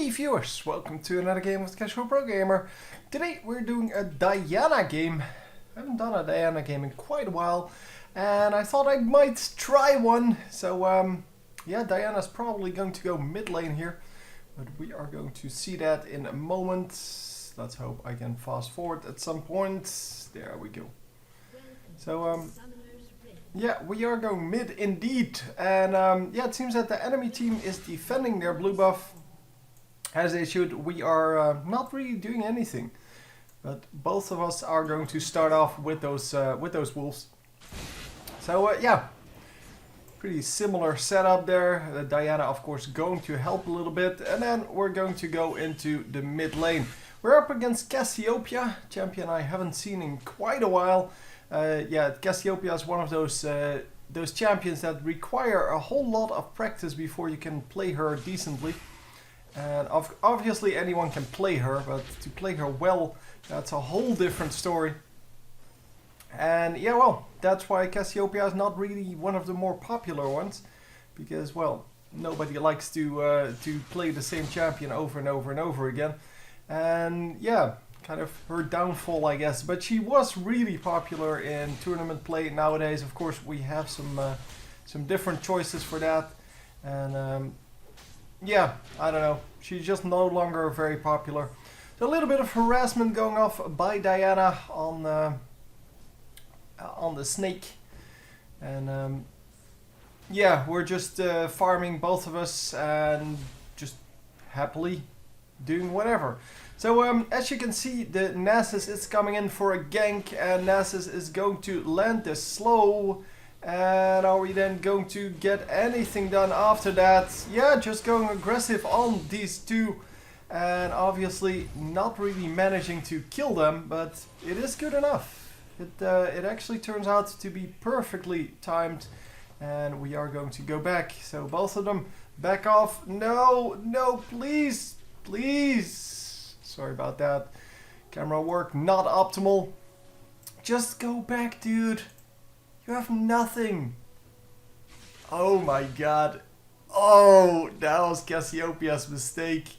Hey viewers, welcome to another game with Casual Pro Gamer. Today we're doing a Diana game. I haven't done a Diana game in quite a while, and I thought I might try one. So yeah, Diana's probably going to go mid lane here, but we are going to see that in a moment. Let's hope I can fast forward at some point. There we go. So yeah, we are going mid indeed, and yeah, it seems that the enemy team is defending their blue buff as they should. We are not really doing anything, but both of us are going to start off with those wolves. So yeah, pretty similar setup there. Diana, of course, going to help a little bit, and then we're going to go into the mid lane. We're up against Cassiopeia, champion I haven't seen in quite a while. Yeah, Cassiopeia is one of those champions that require a whole lot of practice before you can play her decently. And obviously anyone can play her, but to play her well, that's a whole different story. And yeah, well, that's why Cassiopeia is not really one of the more popular ones, because, well, nobody likes to play the same champion over and over and over again. And yeah, kind of her downfall, I guess. But she was really popular in tournament play. Nowadays, of course, we have some different choices for that. And yeah, I don't know. She's just no longer very popular. So a little bit of harassment going off by Diana on the snake. And yeah, we're just farming, both of us, and just happily doing whatever. So as you can see, the Nasus is coming in for a gank, and Nasus is going to land this slow. And are we then going to get anything done after that? Yeah, just going aggressive on these two, and obviously not really managing to kill them, but it is good enough. It actually turns out to be perfectly timed, and we are going to go back. So both of them back off. No, no, please, please. Sorry about that. Camera work not optimal. Just go back, dude. You have nothing. Oh my god. Oh, that was Cassiopeia's mistake.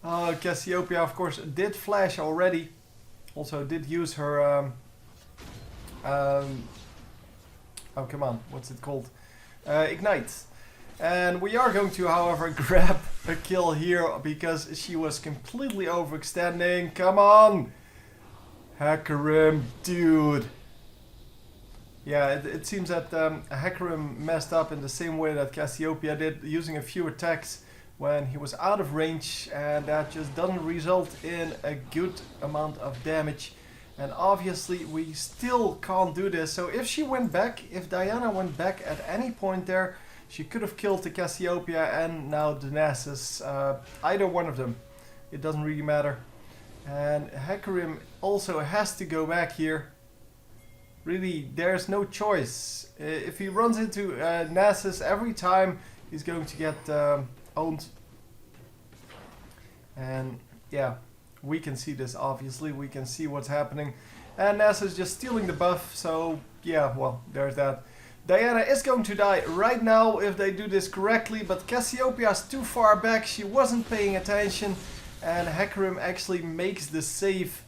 Oh, Cassiopeia, of course, did flash already. Also did use her... oh, come on. What's it called? Ignite. And we are going to, however, grab a kill here because she was completely overextending. Come on! Hecarim, dude. Yeah, it seems that Hecarim messed up in the same way that Cassiopeia did, using a few attacks when he was out of range, and that just doesn't result in a good amount of damage. And obviously we still can't do this. So if she went back, if Diana went back at any point there, she could have killed the Cassiopeia and now the Nasus. Either one of them. It doesn't really matter. And Hecarim also has to go back here. Really, there's no choice. If he runs into Nasus every time, he's going to get owned. And yeah, we can see this obviously. We can see what's happening. And Nasus just stealing the buff. So yeah, well, there's that. Diana is going to die right now if they do this correctly, but Cassiopeia is too far back. She wasn't paying attention, and Hecarim actually makes the save.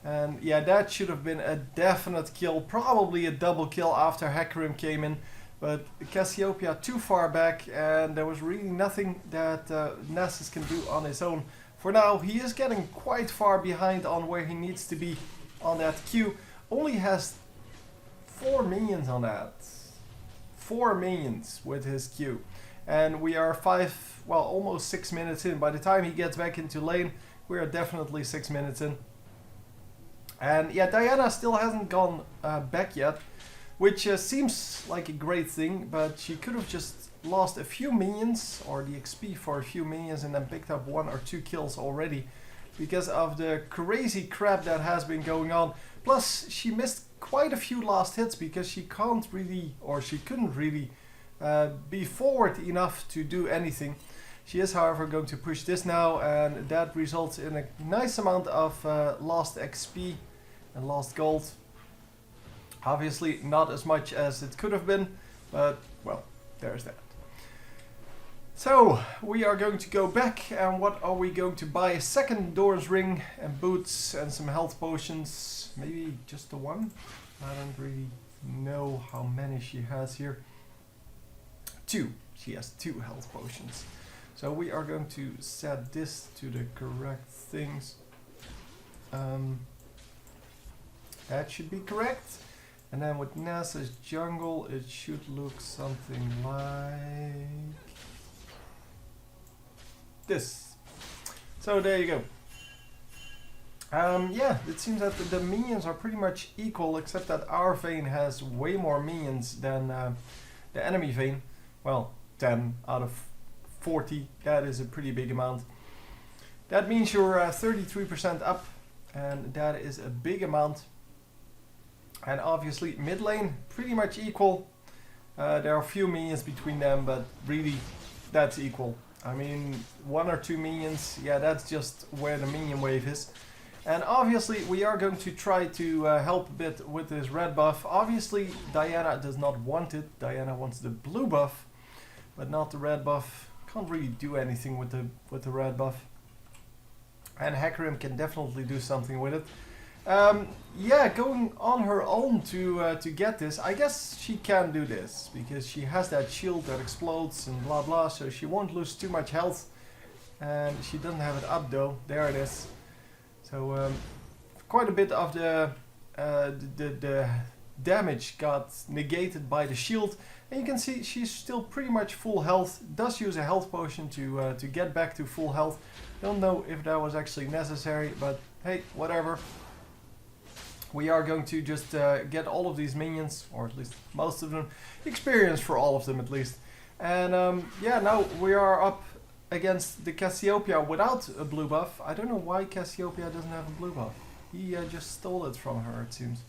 And yeah, that should have been a definite kill, probably a double kill after Hecarim came in. But Cassiopeia too far back, and there was really nothing that Nasus can do on his own. For now, he is getting quite far behind on where he needs to be on that Q. Only has 4 minions on that. 4 minions with his Q. And we are almost 6 minutes in. By the time he gets back into lane, we are definitely 6 minutes in. And yeah, Diana still hasn't gone back yet, which seems like a great thing, but she could have just lost a few minions, or the XP for a few minions, and then picked up 1 or 2 kills already, because of the crazy crap that has been going on. Plus, she missed quite a few last hits because she can't really, or she couldn't really be forward enough to do anything. She is, however, going to push this now, and that results in a nice amount of lost XP and lost gold. Obviously not as much as it could have been, but well, there's that. So, we are going to go back, and what are we going to buy? A second Doran's ring, and boots, and some health potions. Maybe just the one? I don't really know how many she has here. 2. She has 2 health potions. So we are going to set this to the correct things. That should be correct. And then with NASA's jungle, it should look something like this. So there you go. Yeah, it seems that the minions are pretty much equal, except that our Vayne has way more minions than the enemy Vayne. Well, 10 out of 40, that is a pretty big amount. That means you're 33% up, and that is a big amount. And obviously mid lane, pretty much equal. There are a few minions between them, but really that's equal. I mean, 1 or 2 minions, yeah, that's just where the minion wave is. And obviously we are going to try to help a bit with this red buff. Obviously Diana does not want it. Diana wants the blue buff, but not the red buff. Can't really do anything with the red buff. And Hecarim can definitely do something with it. Yeah, going on her own to get this, I guess she can do this, because she has that shield that explodes and blah blah, so she won't lose too much health. And she doesn't have it up though, there it is. So quite a bit of the damage got negated by the shield. And you can see she's still pretty much full health, does use a health potion to get back to full health. Don't know if that was actually necessary, but hey, whatever. We are going to just get all of these minions, or at least most of them, experience for all of them at least. And yeah, now we are up against the Cassiopeia without a blue buff. I don't know why Cassiopeia doesn't have a blue buff. He just stole it from her, it seems.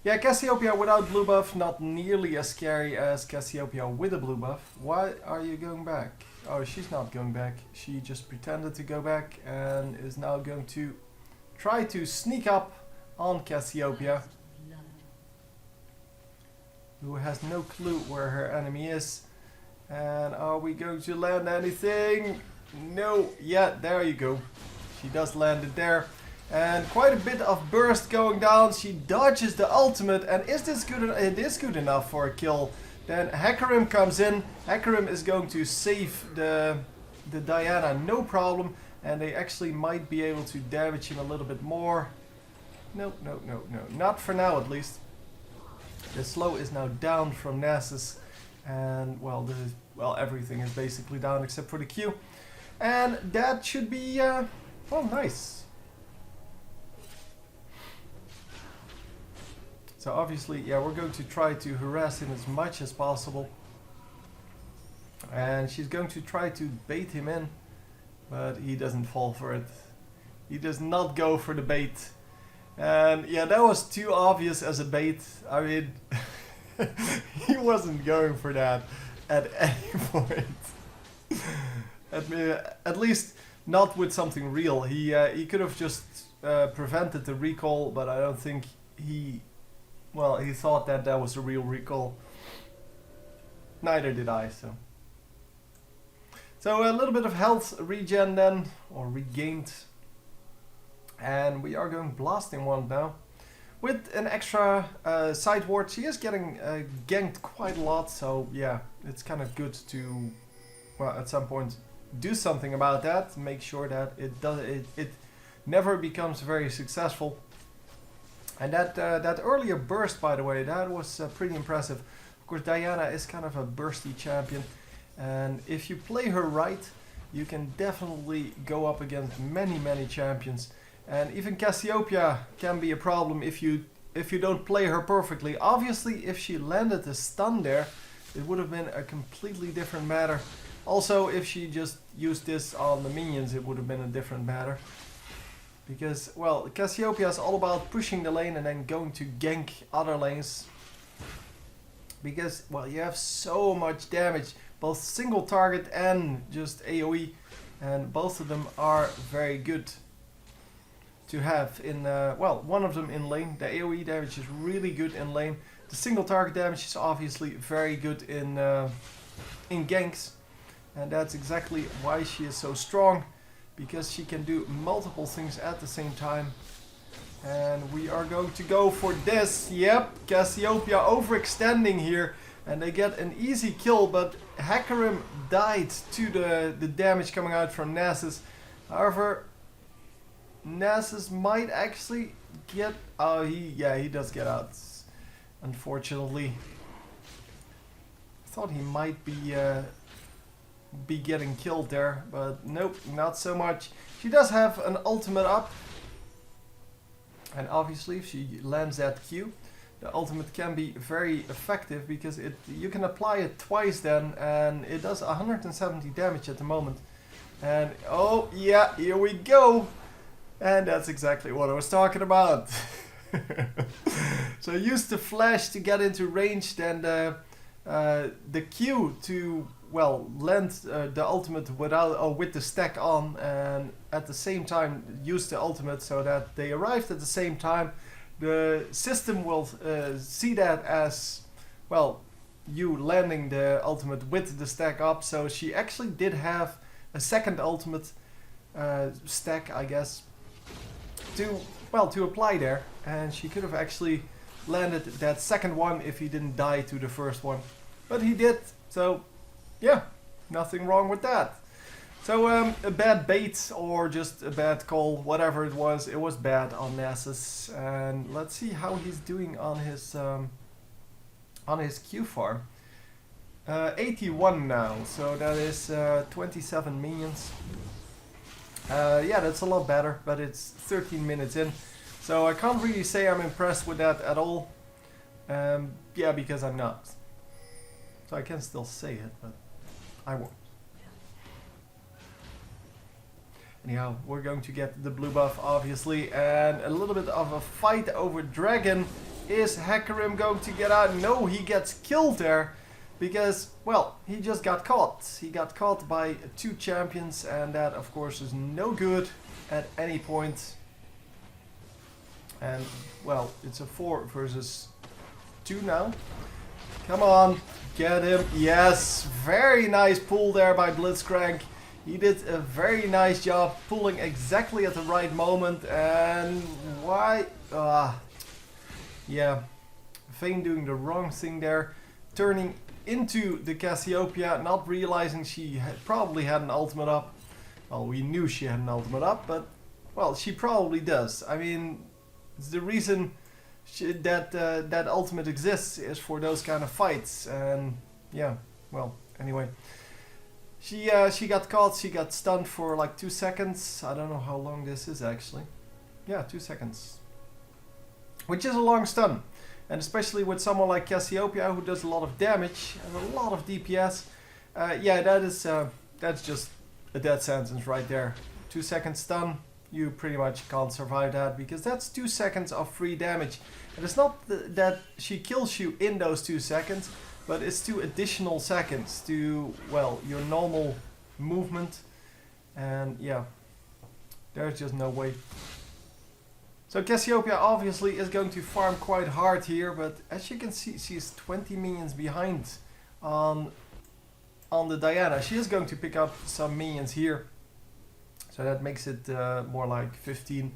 Yeah, Cassiopeia without blue buff, not nearly as scary as Cassiopeia with a blue buff. Why are you going back? Oh, she's not going back. She just pretended to go back and is now going to try to sneak up on Cassiopeia, who has no clue where her enemy is. And are we going to land anything? No. Yeah, there you go. She does land it there. And quite a bit of burst going down. She dodges the ultimate. And is this good? It is good enough for a kill. Then Hecarim comes in. Hecarim is going to save the Diana, no problem. And they actually might be able to damage him a little bit more. No, no, no, no. Not for now, at least. The slow is now down from Nasus. And, well, everything is basically down except for the Q. And that should be, well, nice. So, obviously, yeah, we're going to try to harass him as much as possible. And she's going to try to bait him in. But he doesn't fall for it. He does not go for the bait. And yeah, that was too obvious as a bait. I mean, he wasn't going for that at any point. At least not with something real. He could have just prevented the recall, but I don't think he thought that was a real recall. Neither did I, so. So a little bit of health regen then, or regained. And we are going Blasting Wand now. With an extra side ward. She is getting ganked quite a lot, so yeah, it's kind of good to, well, at some point do something about that. Make sure that it never becomes very successful. And that earlier burst, by the way, that was pretty impressive. Of course, Diana is kind of a bursty champion. And if you play her right, you can definitely go up against many champions. And even Cassiopeia can be a problem if you don't play her perfectly. Obviously, if she landed the stun there, it would have been a completely different matter. Also, if she just used this on the minions, it would have been a different matter. Because, well, Cassiopeia is all about pushing the lane and then going to gank other lanes. Because, well, you have so much damage. Both single target and just AoE, and both of them are very good to have in, well, one of them in lane. The AoE damage is really good in lane. The single target damage is obviously very good in ganks. And that's exactly why she is so strong, because she can do multiple things at the same time. And we are going to go for this. Yep, Cassiopeia overextending here. And they get an easy kill, but Hecarim died to the damage coming out from Nasus. However, Nasus might actually get... Oh, he does get out. Unfortunately. I thought he might be getting killed there, but nope, not so much. She does have an ultimate up. And obviously, if she lands that Q, the ultimate can be very effective, because you can apply it twice then, and it does 170 damage at the moment. And oh yeah, here we go! And that's exactly what I was talking about. So I used the flash to get into range, then the Q to, well, land the ultimate with the stack on, and at the same time use the ultimate so that they arrived at the same time. The system will see that as, well, you landing the ultimate with the stack up, so she actually did have a second ultimate stack, I guess, to apply there, and she could have actually landed that second one if he didn't die to the first one. But he did, so yeah, nothing wrong with that. So a bad bait or just a bad call, whatever it was bad on Nasus. And let's see how he's doing on his Q farm. 81 now, so that is 27 minions. Yeah, that's a lot better, but it's 13 minutes in. So I can't really say I'm impressed with that at all. Yeah, because I'm not. So I can still say it, but I won't. Anyhow, we're going to get the blue buff, obviously, and a little bit of a fight over Dragon. Is Hecarim going to get out? No, he gets killed there, because, well, he just got caught. He got caught by 2 champions, and that, of course, is no good at any point. And, well, it's a 4 versus 2 now. Come on, get him. Yes, very nice pull there by Blitzcrank. He did a very nice job pulling exactly at the right moment. And why? Yeah, Vayne doing the wrong thing there. Turning into the Cassiopeia, not realizing she probably had an ultimate up. Well, we knew she had an ultimate up, but, well, she probably does. I mean, it's the reason that ultimate exists is for those kind of fights. And, yeah, well, anyway. She got caught, she got stunned for like 2 seconds. I don't know how long this is actually. Yeah, 2 seconds. Which is a long stun. And especially with someone like Cassiopeia who does a lot of damage and a lot of DPS. Yeah, that's just a death sentence right there. 2 second stun, you pretty much can't survive that, because that's 2 seconds of free damage. And it's not that she kills you in those 2 seconds, but it's 2 additional seconds to, well, your normal movement. And yeah, there's just no way. So Cassiopeia obviously is going to farm quite hard here, but as you can see, she's 20 minions behind on the Diana. She is going to pick up some minions here, so that makes it more like 15.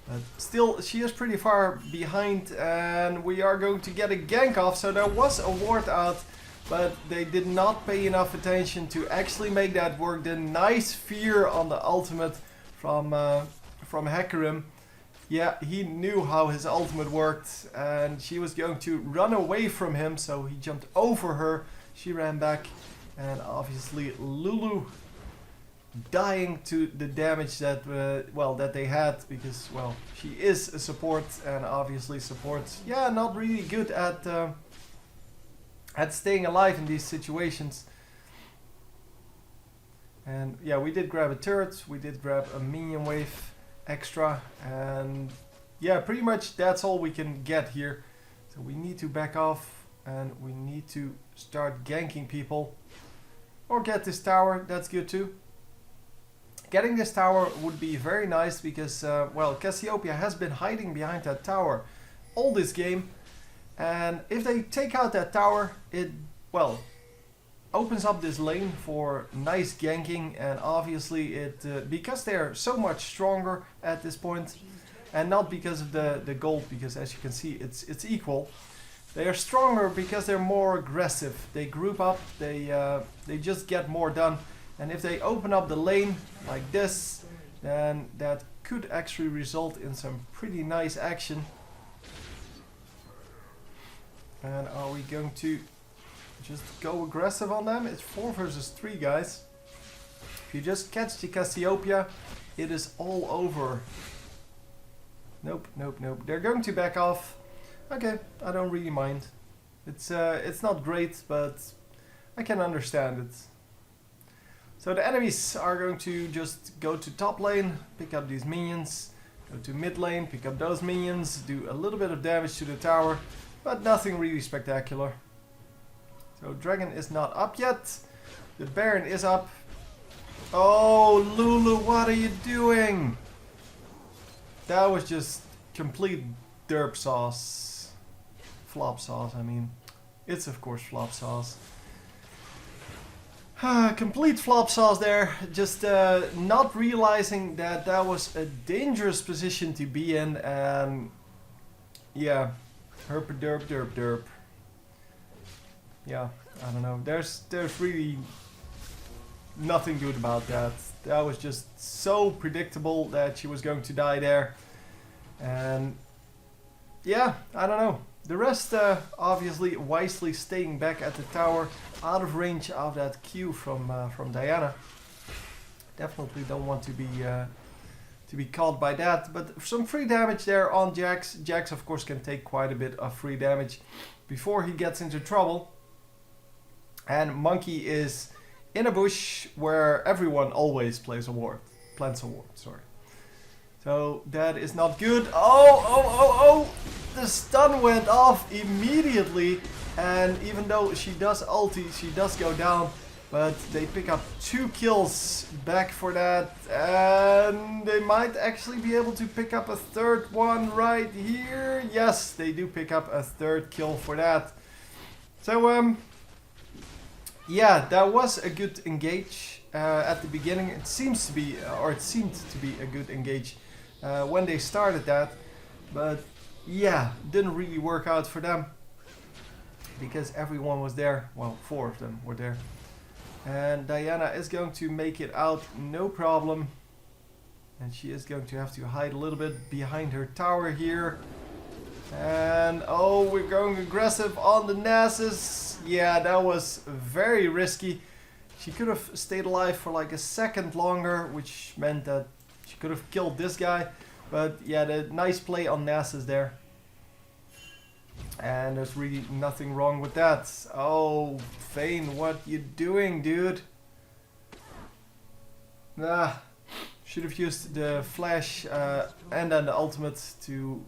But still, she is pretty far behind, and we are going to get a gank off. So there was a ward out, but they did not pay enough attention to actually make that work. The nice fear on the ultimate from Hecarim. Yeah, he knew how his ultimate worked, and she was going to run away from him, so he jumped over her. She ran back, and obviously Lulu dying to the damage that that they had, because, well, she is a support, and obviously support, yeah, not really good at staying alive in these situations. And yeah, we did grab a turret, we did grab a minion wave extra, and yeah, pretty much that's all we can get here. So we need to back off, and we need to start ganking people, or get this tower. That's good too. Getting this tower would be very nice, because well, Cassiopeia has been hiding behind that tower all this game, and if they take out that tower, it, well, opens up this lane for nice ganking, and obviously it because they're so much stronger at this point, and not because of the gold, because as you can see it's equal. They are stronger because they're more aggressive. They group up, they just get more done, and if they open up the lane like this, then that could actually result in some pretty nice action. And are we going to just go aggressive on them? It's 4 versus 3, guys. If you just catch the Cassiopeia, it is all over. Nope, nope, nope. They're going to back off. Okay, I don't really mind. It's not great, but I can understand it. So the enemies are going to just go to top lane, pick up these minions, go to mid lane, pick up those minions, do a little bit of damage to the tower, but nothing really spectacular. So Dragon is not up yet. The Baron is up. Oh, Lulu, what are you doing? That was just complete derp sauce. Flop sauce, I mean. It's of course flop sauce. Complete flop sauce there. Just not realizing that that was a dangerous position to be in. And yeah, herp derp derp derp. Yeah, I don't know. There's really nothing good about that. That was just so predictable that she was going to die there. And yeah, I don't know. The rest obviously wisely staying back at the tower, out of range of that Q from Diana. Definitely don't want to be caught by that. But some free damage there on Jax. Jax of course can take quite a bit of free damage before he gets into trouble. And Monkey is in a bush where everyone always plants a ward, sorry. So that is not good. Oh! The stun went off immediately, and even though she does ulti, she does go down, but they pick up 2 kills back for that, and they might actually be able to pick up a 3rd one right here. Yes, they do pick up a 3rd kill for that. So yeah, that was a good engage at the beginning. It seemed to be a good engage when they started that, but yeah, didn't really work out for them because everyone was there. Well, 4 of them were there, and Diana is going to make it out no problem, and she is going to have to hide a little bit behind her tower here. And oh, we're going aggressive on the Nasus. Yeah, that was very risky. She could have stayed alive for like a second longer, which meant that she could have killed this guy. But yeah, the nice play on Nasus there. And there's really nothing wrong with that. Oh, Vayne, what you doing, dude? Should have used the flash and then the ultimate to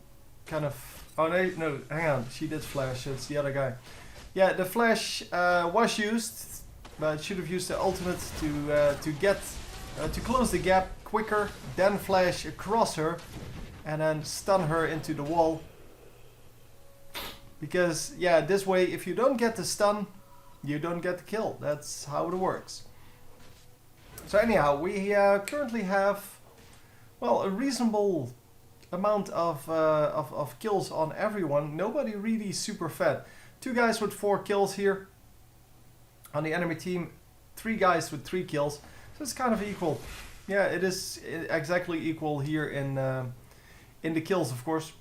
kind of... Oh no, hang on, she did flash, it's the other guy. Yeah, the flash was used, but should have used the ultimate to close the gap quicker, then flash across her, and then stun her into the wall. Because yeah, this way, if you don't get the stun, you don't get the kill. That's how it works. So anyhow, we currently have, well, a reasonable amount of kills on everyone. Nobody really super fed. 2 guys with 4 kills here on the enemy team, 3 guys with 3 kills. So it's kind of equal. Yeah, it is exactly equal here in the kills, of course.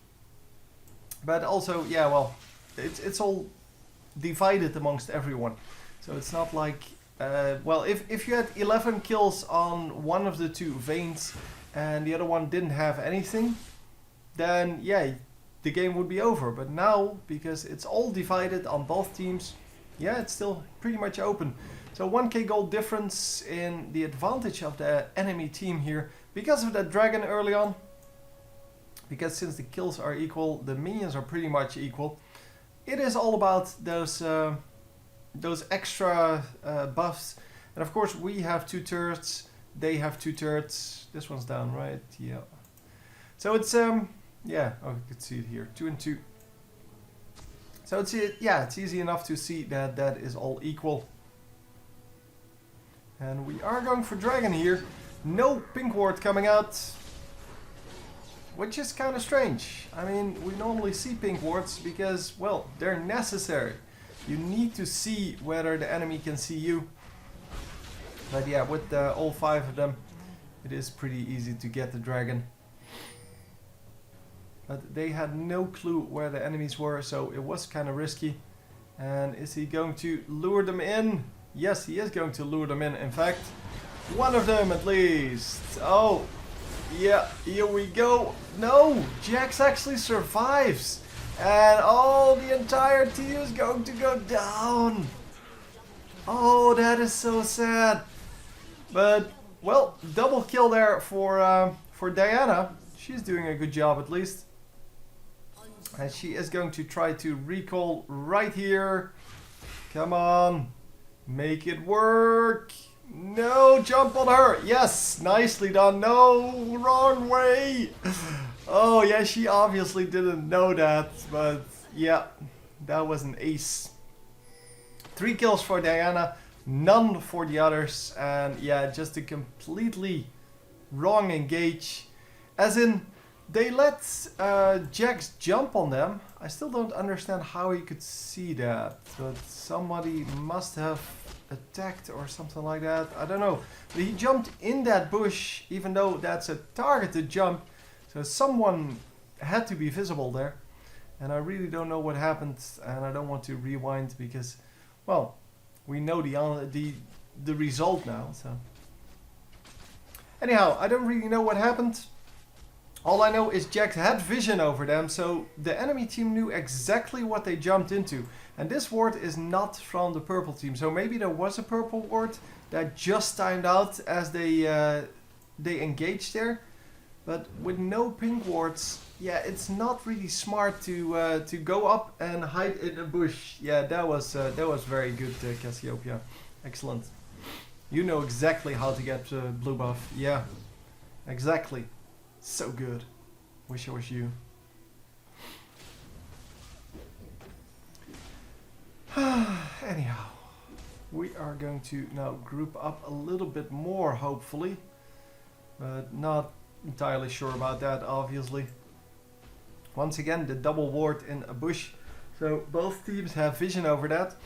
But also, yeah, well, it's all divided amongst everyone. So it's not like, well, if you had 11 kills on one of the 2 Vaynes and the other one didn't have anything, then yeah, the game would be over. But now, because it's all divided on both teams, yeah, it's still pretty much open. So 1k gold difference in the advantage of the enemy team here because of that dragon early on. Because since the kills are equal, the minions are pretty much equal. It is all about those extra buffs. And of course we have 2 turrets, they have 2 turrets. This one's down, right? Yeah. So it's yeah, oh, you can see it here, 2 and 2. So it's, yeah, it's easy enough to see that that is all equal. And we are going for dragon here. No pink ward coming out. Which is kind of strange. I mean, we normally see pink wards because, well, they're necessary. You need to see whether the enemy can see you. But yeah, with all 5 of them, it is pretty easy to get the dragon. But they had no clue where the enemies were, so it was kind of risky. And is he going to lure them in? Yes, he is going to lure them in. In fact, one of them at least. Oh, yeah, here we go. No, Jax actually survives. And oh, the entire team is going to go down. Oh, that is so sad. But, well, double kill there for Diana. She's doing a good job at least. And she is going to try to recall right here. Come on. Make it work. No, jump on her. Yes, nicely done. No, wrong way. Oh, yeah, she obviously didn't know that. But, yeah, that was an ace. 3 kills for Diana. None for the others. And, yeah, just a completely wrong engage. As in, they let Jax jump on them. I still don't understand how he could see that. But somebody must have attacked or something like that. I don't know. But he jumped in that bush, even though that's a targeted jump. So someone had to be visible there. And I really don't know what happened. And I don't want to rewind because, well, we know the result now. So anyhow, I don't really know what happened. All I know is Jax had vision over them, so the enemy team knew exactly what they jumped into. And this ward is not from the purple team, so maybe there was a purple ward that just timed out as they engaged there. But with no pink wards, yeah, it's not really smart to go up and hide in a bush. Yeah, that was very good, Cassiopeia. Excellent. You know exactly how to get blue buff. Yeah, exactly. So good. Wish I was you. Anyhow, we are going to now group up a little bit more, hopefully. But not entirely sure about that, obviously. Once again, the double ward in a bush. So both teams have vision over that.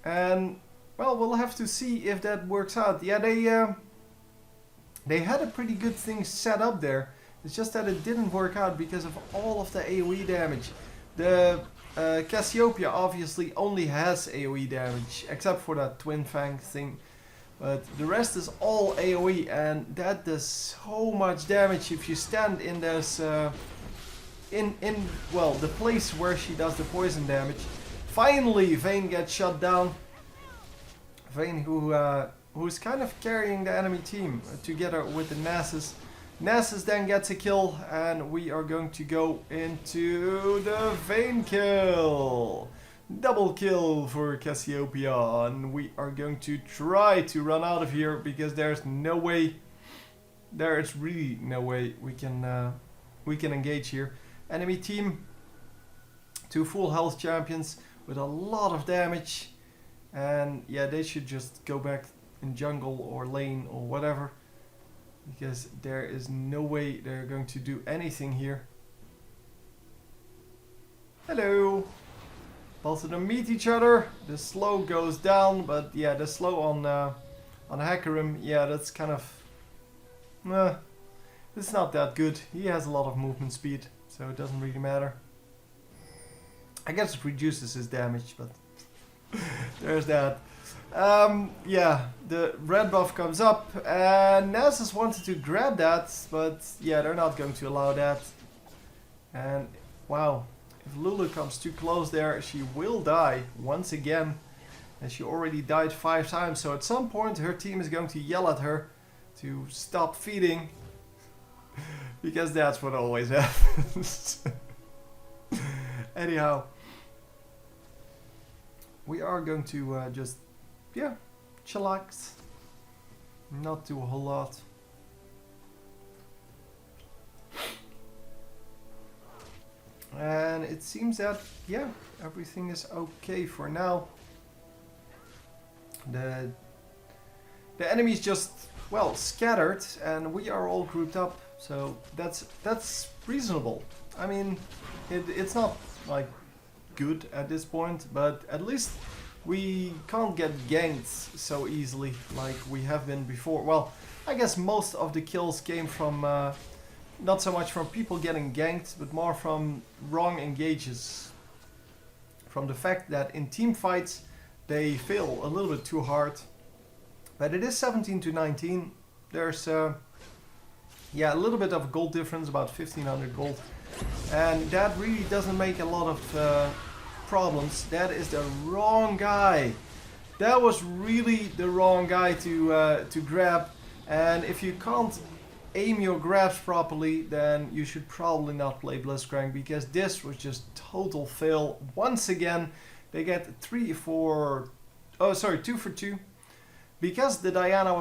And, well, we'll have to see if that works out. Yeah, they had a pretty good thing set up there. It's just that it didn't work out because of all of the AoE damage. The Cassiopeia obviously only has AoE damage, except for that Twin Fang thing. But the rest is all AoE, and that does so much damage if you stand in this, well, the place where she does the poison damage. Finally, Vayne gets shut down. Vayne, who's kind of carrying the enemy team together with the Nasus. Nasus then gets a kill, and we are going to go into the Vayne kill. Double kill for Cassiopeia, and we are going to try to run out of here because there's no way, there is really no way we can engage here. Enemy team, 2 full health champions with a lot of damage, and yeah, they should just go back in jungle or lane or whatever. Because there is no way they're going to do anything here. Hello. Both of them meet each other. The slow goes down, but yeah, the slow on Hecarim, yeah, that's kind of... it's not that good. He has a lot of movement speed, so it doesn't really matter. I guess it reduces his damage, but there's that. Yeah, the red buff comes up, and Nasus wanted to grab that, but yeah, they're not going to allow that. And wow, if Lulu comes too close there, she will die once again, and she already died 5 times, so at some point her team is going to yell at her to stop feeding, because that's what always happens. Anyhow, we are going to just, yeah, chillax. Not do a whole lot. And it seems that, yeah, everything is okay for now. The the enemy's just, well, scattered, and we are all grouped up. So that's reasonable. I mean, it's not like good at this point, but at least we can't get ganked so easily like we have been before. Well, I guess most of the kills came from not so much from people getting ganked, but more from wrong engages. From the fact that in team fights they fail a little bit too hard. But it is 17 to 19. There's yeah, a little bit of a gold difference, about 1500 gold. And that really doesn't make a lot of problems. That is the wrong guy. That was really the wrong guy to grab. And if you can't aim your grabs properly, then you should probably not play Blitzcrank, because this was just total fail. Once again, they get 2 for 2. Because the Diana